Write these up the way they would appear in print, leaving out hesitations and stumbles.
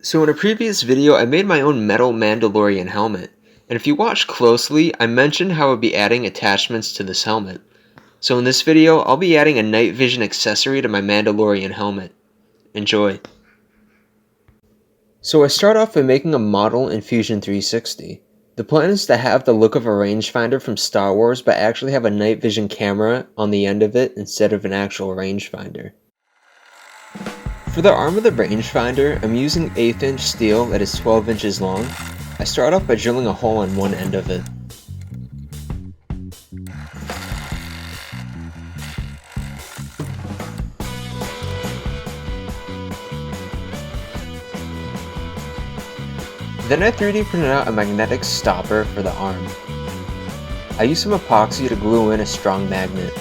So in a previous video, I made my own metal Mandalorian helmet, and if you watch closely, I mentioned how I'd be adding attachments to this helmet. So in this video, I'll be adding a night vision accessory to my Mandalorian helmet. Enjoy! So I start off by making a model in Fusion 360. The plan is to have the look of a rangefinder from Star Wars, but actually have a night vision camera on the end of it instead of an actual rangefinder. For the arm of the rangefinder, I'm using 1/8 inch steel that is 12 inches long. I start off by drilling a hole on one end of it. Then I 3D printed out a magnetic stopper for the arm. I used some epoxy to glue in a strong magnet.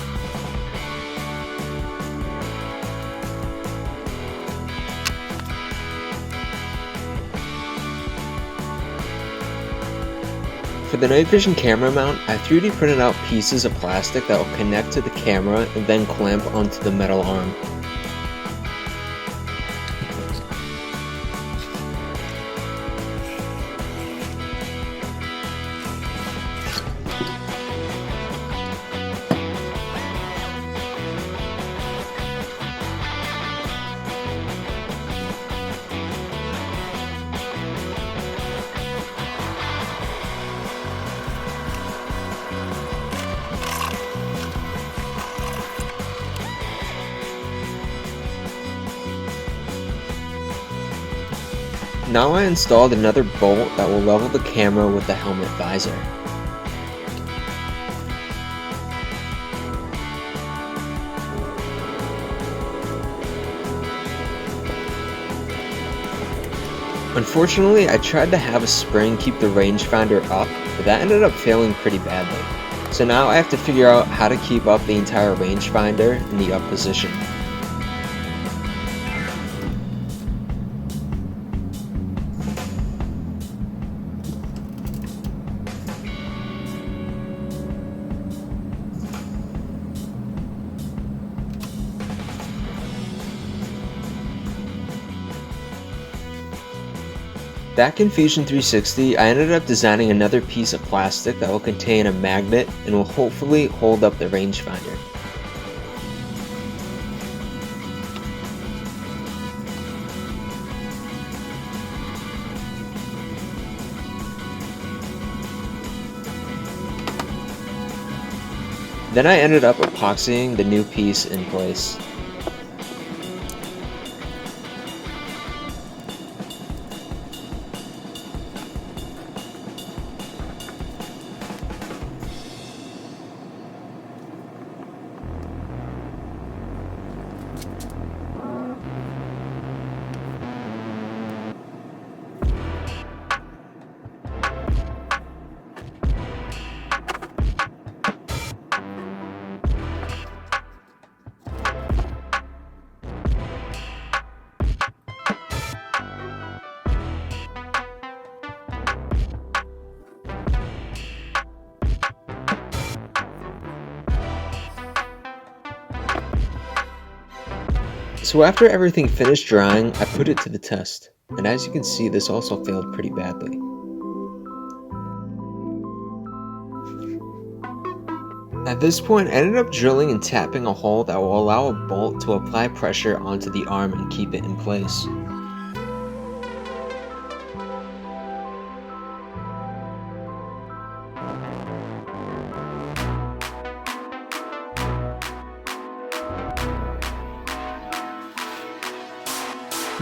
For the night vision camera mount, I 3D printed out pieces of plastic that will connect to the camera and then clamp onto the metal arm. Now I installed another bolt that will level the camera with the helmet visor. Unfortunately, I tried to have a spring keep the rangefinder up, but that ended up failing pretty badly. So now I have to figure out how to keep up the entire rangefinder in the up position. Back in Fusion 360, I ended up designing another piece of plastic that will contain a magnet and will hopefully hold up the rangefinder. Then I ended up epoxying the new piece in place. So after everything finished drying, I put it to the test, and as you can see, this also failed pretty badly. At this point, I ended up drilling and tapping a hole that will allow a bolt to apply pressure onto the arm and keep it in place.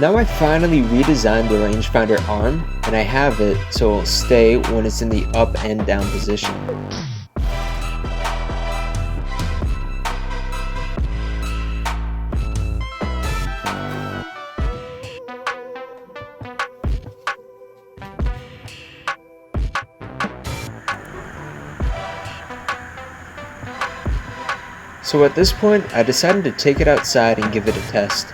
Now I finally redesigned the rangefinder arm, and I have it so it will stay when it's in the up and down position. So at this point, I decided to take it outside and give it a test.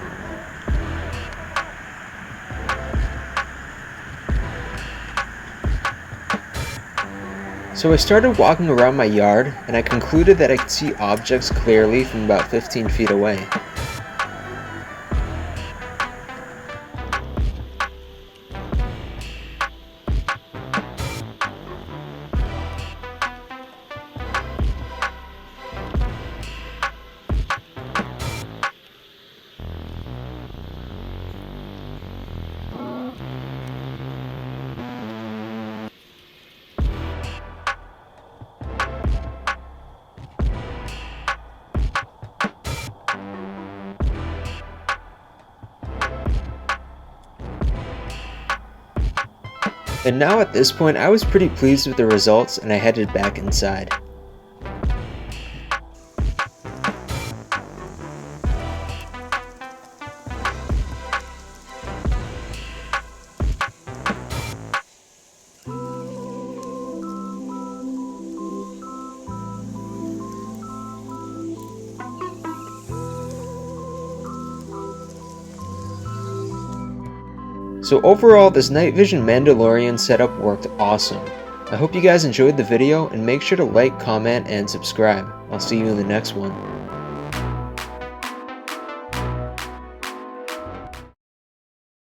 So I started walking around my yard, and I concluded that I could see objects clearly from about 15 feet away. And now at this point I was pretty pleased with the results and I headed back inside. So overall, this night vision Mandalorian setup worked awesome. I hope you guys enjoyed the video and make sure to like, comment, and subscribe. I'll see you in the next one.